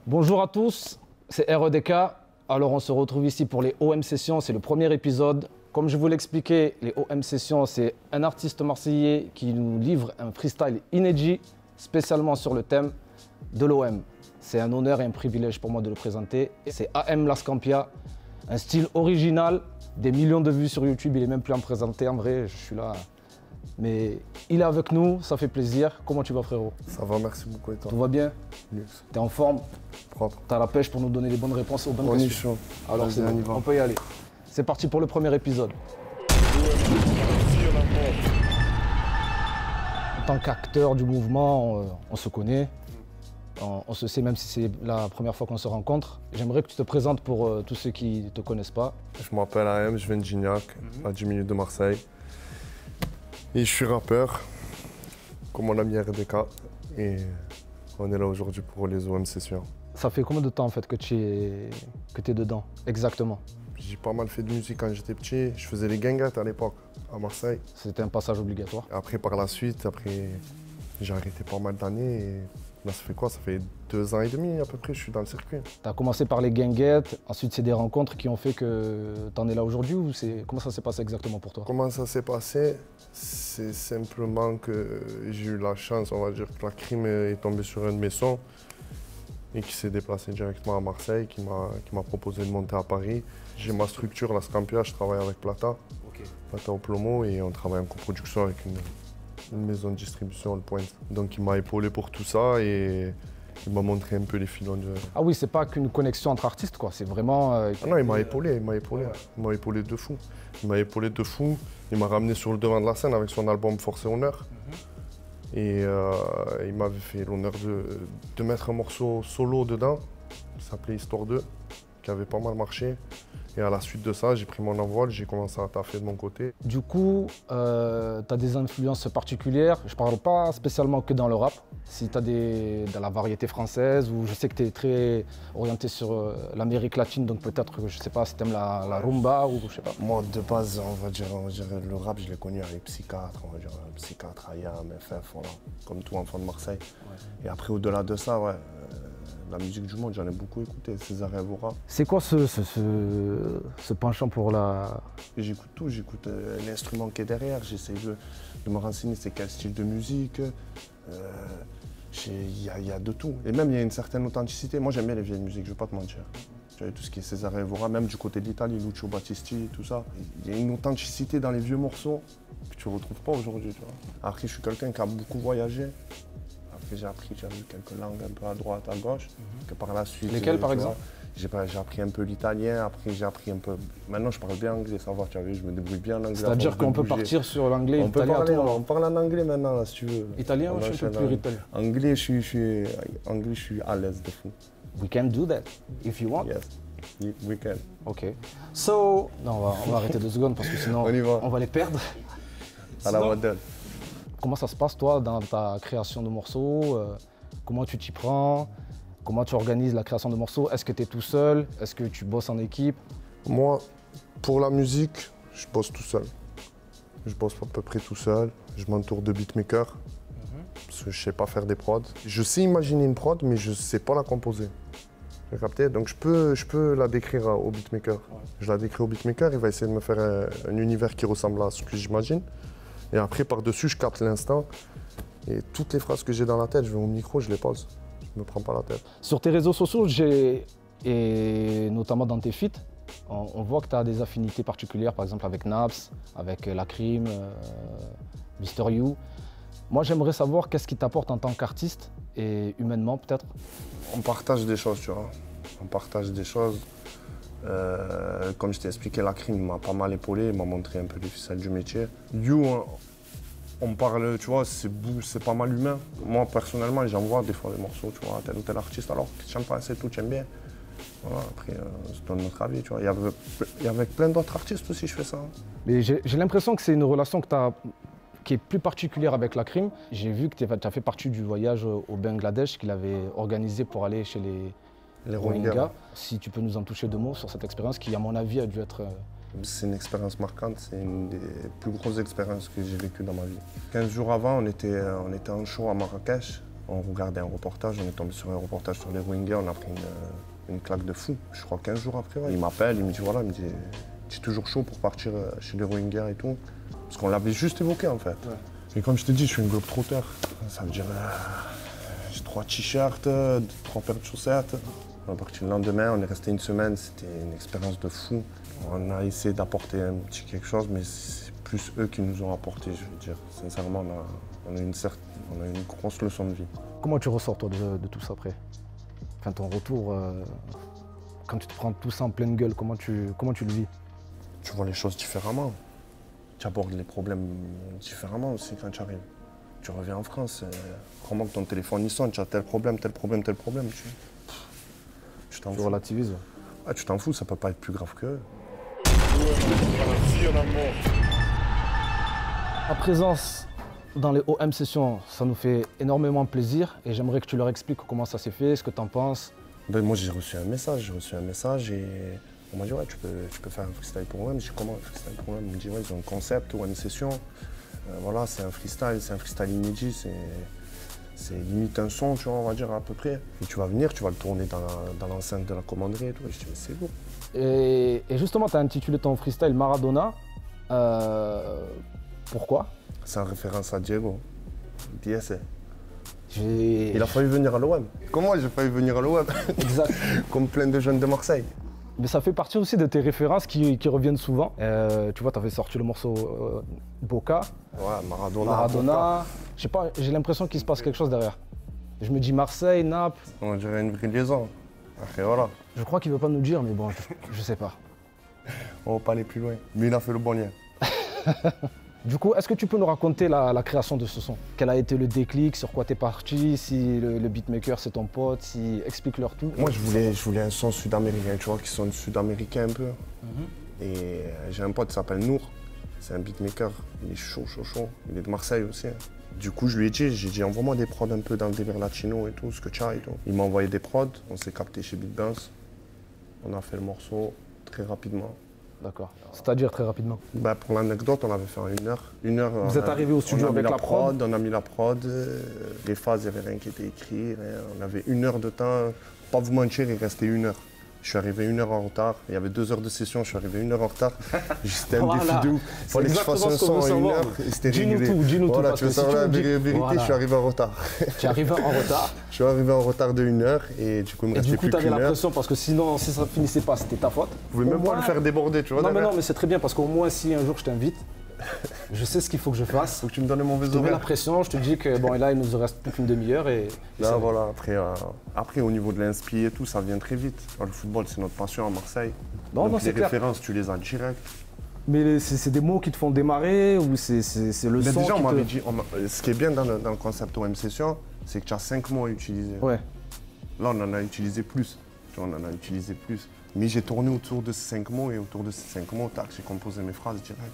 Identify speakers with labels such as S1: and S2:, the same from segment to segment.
S1: Bonjour à tous, c'est REDK. Alors on se retrouve ici pour les OM Sessions, c'est le premier épisode. Comme je vous l'expliquais, les OM Sessions, c'est un artiste marseillais qui nous livre un freestyle inédit, spécialement sur le thème de l'OM. C'est un honneur et un privilège pour moi de le présenter. C'est AM Lascampia, un style original, des millions de vues sur YouTube, il est même plus à me présenter en vrai, je suis là. Mais il est avec nous, ça fait plaisir. Comment tu vas frérot?
S2: Ça va, merci beaucoup et toi?
S1: Tout va bien?
S2: Luxe.
S1: T'es en forme?
S2: Propre.
S1: T'as la pêche pour nous donner les bonnes réponses aux bonnes
S2: On est
S1: questions.
S2: chaud.
S1: Alors c'est bon, on peut y aller. C'est parti pour le premier épisode. En tant qu'acteur du mouvement, on se connaît. On se sait même si c'est la première fois qu'on se rencontre. J'aimerais que tu te présentes pour tous ceux qui ne te connaissent pas.
S2: Je m'appelle AM, je viens de Gignac, à 10 minutes de Marseille. Et je suis rappeur, comme mon ami RDK. Et on est là aujourd'hui pour les OM Sessions.
S1: Ça fait combien de temps en fait que tu es dedans, exactement?
S2: J'ai pas mal fait de musique quand j'étais petit. Je faisais les guinguettes à l'époque, à Marseille.
S1: C'était un passage obligatoire.
S2: Après, par la suite, j'ai arrêté pas mal d'années. Et là, ça fait quoi? Ça fait 2 ans et demi à peu près, je suis dans le circuit.
S1: Tu as commencé par les guinguettes, ensuite c'est des rencontres qui ont fait que tu en es là aujourd'hui ou comment ça s'est passé exactement pour toi?
S2: Comment ça s'est passé? C'est simplement que j'ai eu la chance, on va dire, que la crime est tombée sur un de mes sons et qui s'est déplacé directement à Marseille, qui m'a proposé de monter à Paris. J'ai ma structure, la Scampia, je travaille avec Plata, Plata au Plomo, et on travaille en coproduction avec une maison de distribution, le Point. Donc il m'a épaulé pour tout ça et il m'a montré un peu les filons de...
S1: Ah oui, c'est pas qu'une connexion entre artistes, quoi. C'est vraiment...
S2: Ah non, il m'a épaulé, Il m'a épaulé de fou. Il m'a épaulé de fou. Il m'a ramené sur le devant de la scène avec son album Force et Honneur. Et il m'avait fait l'honneur de mettre un morceau solo dedans, qui s'appelait Histoire 2, qui avait pas mal marché. Et à la suite de ça, j'ai pris mon envol, j'ai commencé à taffer de mon côté.
S1: Du coup, tu as des influences particulières. Je parle pas spécialement que dans le rap. Si tu as dans la variété française, ou je sais que tu es très orienté sur l'Amérique latine, donc peut-être, je sais pas, si tu aimes la rumba ou je sais pas.
S2: Moi, de base, on va dire le rap, je l'ai connu avec Psychiatre, on va dire Psychiatre, IAM, FF, voilà, comme tout enfant de Marseille. Ouais. Et après, au-delà de ça, ouais, la musique du monde, j'en ai beaucoup écouté, César Evora.
S1: C'est quoi ce penchant pour la...
S2: J'écoute tout, j'écoute l'instrument qui est derrière, j'essaie de me renseigner c'est quel style de musique. Il y a de tout. Et même, il y a une certaine authenticité. Moi, j'aime bien les vieilles musiques, je ne vais pas te mentir. Tout ce qui est César Evora, même du côté de l'Italie, Lucio Battisti, tout ça. Il y a une authenticité dans les vieux morceaux que tu ne retrouves pas aujourd'hui. Après, je suis quelqu'un qui a beaucoup voyagé. Après, j'ai appris quelques langues un peu à droite, à gauche. Que par la suite,
S1: lesquelles, par exemple?
S2: J'ai appris un peu l'italien, après j'ai appris un peu... Maintenant, je parle bien anglais, ça va, tu as vu, je me débrouille bien en anglais.
S1: C'est-à-dire qu'on peut partir sur l'anglais, l'italien,
S2: on parle en anglais maintenant, là, si tu veux.
S1: Italien, ou je suis un peu plus italien?
S2: Anglais, je suis à l'aise de fou.
S1: We can do that, if you want.
S2: Yes, we can.
S1: Ok. So... Non, on va arrêter 2 secondes parce que sinon, on va les perdre.
S2: À la modèle.
S1: Comment ça se passe, toi, dans ta création de morceaux? Comment tu t'y prends? Comment tu organises la création de morceaux? Est-ce que tu es tout seul? Est-ce que tu bosses en équipe?
S2: Moi, pour la musique, je bosse tout seul. Je bosse à peu près tout seul. Je m'entoure de beatmakers, parce que je ne sais pas faire des prods. Je sais imaginer une prod, mais je ne sais pas la composer. Tu as capté? Donc je peux la décrire au beatmaker. Je la décris au beatmaker, il va essayer de me faire un univers qui ressemble à ce que j'imagine. Et après, par-dessus, je capte l'instant. Et toutes les phrases que j'ai dans la tête, je vais au micro, je les pose. Je ne me prends pas la tête.
S1: Sur tes réseaux sociaux, et notamment dans tes feats, on voit que tu as des affinités particulières, par exemple avec Naps, avec Lacrim, Mister You. Moi, j'aimerais savoir qu'est-ce qui t'apporte en tant qu'artiste et humainement, peut-être.
S2: On partage des choses, tu vois. On partage des choses. Comme je t'ai expliqué, Lacrim m'a pas mal épaulé, il m'a montré un peu les ficelles du métier. You, on parle, tu vois, c'est pas mal humain. Moi, personnellement, j'envoie des fois des morceaux, tu vois, à tel ou tel artiste, alors que tu n'aimes pas assez tout, tu aimes bien. Voilà, après, c'est ton autre avis, tu vois. Et avec plein d'autres artistes aussi, je fais ça.
S1: Mais j'ai l'impression que c'est une relation qui est plus particulière avec Lacrim. J'ai vu que tu as fait partie du voyage au Bangladesh qu'il avait organisé pour aller chez les Rohingyas. Si tu peux nous en toucher 2 mots sur cette expérience qui, à mon avis, a dû être...
S2: C'est une expérience marquante, c'est une des plus grosses expériences que j'ai vécues dans ma vie. 15 jours avant, on était en show à Marrakech On regardait un reportage, on est tombé sur un reportage sur les Rohingyas, on a pris une claque de fou. Je crois 15 jours après, ouais. Il m'appelle, il me dit voilà, il me dit tu es toujours chaud pour partir chez les Rohingyas et tout. Parce qu'on l'avait juste évoqué en fait. Ouais. Et comme je te dis, je suis un globe-trotter. Ça veut dire j'ai 3 t-shirts, 3 paires de chaussettes. On est parti le lendemain, on est resté une semaine, c'était une expérience de fou. On a essayé d'apporter un petit quelque chose, mais c'est plus eux qui nous ont apporté, je veux dire. Sincèrement, on a une grosse leçon de vie.
S1: Comment tu ressors toi de tout ça après? Enfin ton retour, quand tu te prends tout ça en pleine gueule, comment tu le vis?
S2: Tu vois les choses différemment. Tu abordes les problèmes différemment aussi quand tu arrives. Tu reviens en France, crois-moi que ton téléphone il sonne, tu as tel problème, tel problème, tel problème. Tu t'en fous.
S1: Tu relativises.
S2: Ah, tu t'en fous, ça peut pas être plus grave qu'eux.
S1: Ta présence dans les OM Sessions, ça nous fait énormément plaisir et j'aimerais que tu leur expliques comment ça s'est fait, ce que tu en penses.
S2: Ben, moi j'ai reçu un message et on m'a dit ouais tu peux faire un freestyle pour OM. J'ai dit comment un freestyle pour OM? Il me dit ouais ils ont un concept, OM Session. Voilà, c'est un freestyle inédit, c'est limite un son, tu vois, on va dire à peu près. Et tu vas venir, tu vas le tourner dans l'enceinte de la commanderie et tout. Et je dis mais c'est beau.
S1: Et justement, tu as intitulé ton freestyle Maradona. Pourquoi?
S2: C'est en référence à Diego, DSA.
S1: Il
S2: a failli venir à l'OM. Comment j'ai failli venir à l'OM?
S1: Exact.
S2: Comme plein de jeunes de Marseille.
S1: Mais ça fait partie aussi de tes références qui reviennent souvent. Tu vois, tu avais sorti le morceau Boca.
S2: Ouais, Maradona.
S1: Je sais pas, j'ai l'impression qu'il se passe quelque chose derrière. Je me dis Marseille, Naples.
S2: On dirait une vraie liaison. Après voilà.
S1: Je crois qu'il veut pas nous dire, mais bon, je sais pas.
S2: On va pas aller plus loin. Mais il a fait le bon lien.
S1: Du coup, est-ce que tu peux nous raconter la création de ce son? Quel a été le déclic, sur quoi t'es parti, si le beatmaker c'est ton pote, si explique-leur tout.
S2: Moi je voulais un son sud-américain, tu vois, qui sonne sud-américain un peu. Et j'ai un pote qui s'appelle Nour, c'est un beatmaker, il est chaud, il est de Marseille aussi. Du coup je lui ai dit envoie-moi des prods un peu dans le délire latino et tout, ce que tu as et tout. Il m'a envoyé des prods, on s'est capté chez Big Bounce, on a fait le morceau très rapidement.
S1: D'accord. C'est-à-dire très rapidement?
S2: Bah, pour l'anecdote, on l'avait fait en 1 heure.
S1: Vous êtes arrivé au studio avec la prod?
S2: On a mis la prod, les phases, il n'y avait rien qui était écrit. Rien. On avait 1 heure de temps. Pas vous mentir, il restait 1 heure. Je suis arrivé 1 heure en retard. Il y avait 2 heures de session, je suis arrivé 1 heure en retard. C'était un défi de ouf. Il fallait que je fasse un son en 1 heure et c'était réglé.
S1: Dis-nous tout.
S2: Tu veux savoir la vérité, voilà. Je suis arrivé en retard.
S1: Tu es arrivé en retard?
S2: Je suis arrivé en retard de 1 heure et du coup, il me restait plus qu'une heure.
S1: Du coup, tu avais la pression parce que sinon, si ça ne finissait pas, c'était ta faute.
S2: Vous pouvez même pas le faire déborder, tu vois.
S1: Non, mais c'est très bien parce qu'au moins, si un jour je t'invite, je sais ce qu'il faut que je fasse.
S2: Faut que tu me donnes mon mauvais horaire.
S1: Je te mets la pression, je te dis que bon, et là, il nous reste plus qu'une demi-heure et.
S2: Là, voilà, après, au niveau de l'inspi et tout, ça vient très vite. Le football, c'est notre passion à Marseille. Donc, les références, tu les as direct.
S1: Mais c'est des mots qui te font démarrer ou c'est le son?
S2: Déjà, on m'avait dit, ce qui est bien dans le concept OM Session, c'est que tu as 5 mots à utiliser.
S1: Ouais.
S2: Là, on en a utilisé plus. Mais j'ai tourné autour de ces 5 mots et autour de ces 5 mots, tac, j'ai composé mes phrases direct.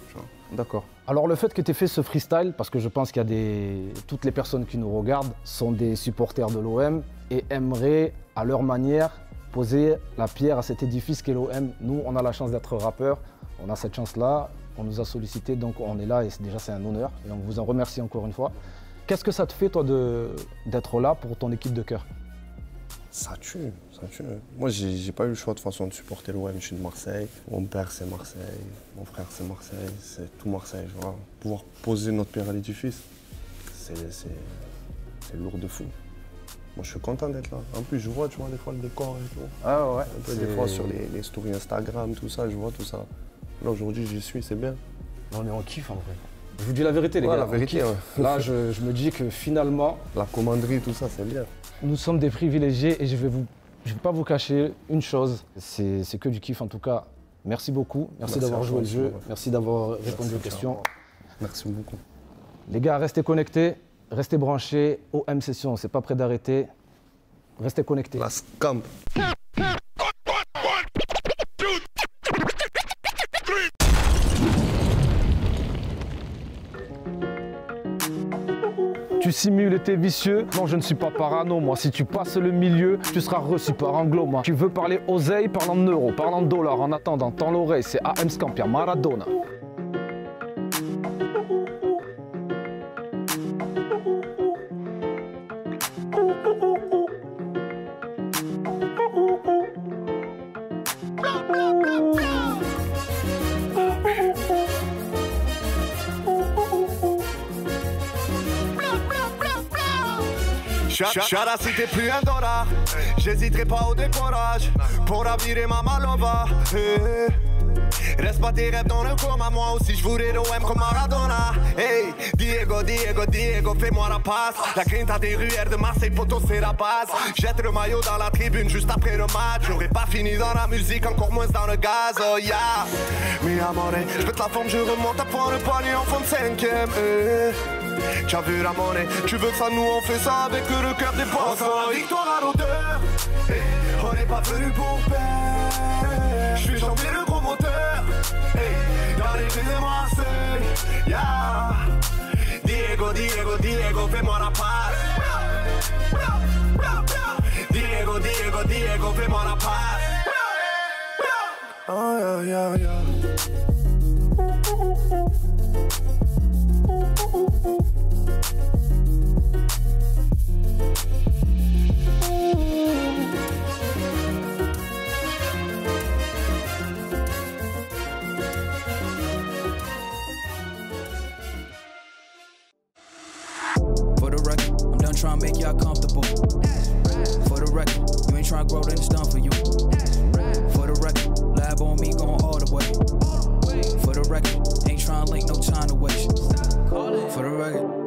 S1: D'accord. Alors le fait que tu aies fait ce freestyle, parce que je pense qu'il y a toutes les personnes qui nous regardent sont des supporters de l'OM et aimeraient, à leur manière, poser la pierre à cet édifice qu'est l'OM. Nous, on a la chance d'être rappeurs, on a cette chance-là, on nous a sollicité, donc on est là et déjà c'est un honneur et on vous en remercie encore une fois. Qu'est-ce que ça te fait, toi, d'être là pour ton équipe de cœur?
S2: Ça tue. Moi, j'ai pas eu le choix de façon de supporter l'OM. Je suis de Marseille. Mon père, c'est Marseille. Mon frère, c'est Marseille. C'est tout Marseille. Voilà. Pouvoir poser notre pierre à l'édifice, c'est lourd de fou. Moi, je suis content d'être là. En plus, je vois, tu vois, des fois, le décor et tout.
S1: Ah ouais.
S2: Un peu des fois sur les stories Instagram, tout ça, je vois tout ça. Là, aujourd'hui, j'y suis, c'est bien.
S1: Là, on est en kiff, en vrai. Je vous dis la vérité, les gars.
S2: La vérité, ouais.
S1: Là, je me dis que finalement...
S2: La commanderie, tout ça, c'est bien.
S1: Nous sommes des privilégiés et je vais pas vous cacher une chose, c'est que du kiff en tout cas. Merci beaucoup, merci d'avoir joué le jeu, merci d'avoir répondu aux questions.
S2: Merci beaucoup.
S1: Les gars, restez connectés, restez branchés. OM Session, c'est pas prêt d'arrêter. Restez connectés.
S2: La scamp.
S1: Tu simules et t'es vicieux? Non, je ne suis pas parano, moi. Si tu passes le milieu, tu seras reçu par anglo, moi. Tu veux parler oseille, parlant d'euros, parlant de dollars. En attendant, tends l'oreille, c'est AM Scampia, Maradona.
S3: Chara si t'es plus un dollar, j'hésiterai pas au décourage pour ravirer ma malova. Reste pas tes rêves dans le coma, moi aussi je voudrais l'OM comme Maradona. Hey, Diego, Diego, Diego, fais-moi la passe. La grinta des ruelles de Marseille, poteau c'est la base. Jette le maillot dans la tribune juste après le match. J'aurais pas fini dans la musique, encore moins dans le gaz, oh yeah. Mi amore, je pète la forme, je remonte à fond le palier en fond de cinquième. Tu as vu la monnaie, tu veux que ça nous on fait ça avec le cœur des boss. On sent la victoire à l'odeur, on n'est pas venu pour perdre. Je suis chanté le gros moteur, dans les rues de Marseille, yeah. Diego, Diego, Diego, fais-moi la passe. Diego, Diego, Diego, fais-moi la passe. Oh yeah, yeah, yeah.
S4: Trying to make y'all comfortable. For the record, you ain't trying to grow, then it's done for you. For the record, lab on me going all the way. For the record, ain't trying to link, no time to waste. For the record.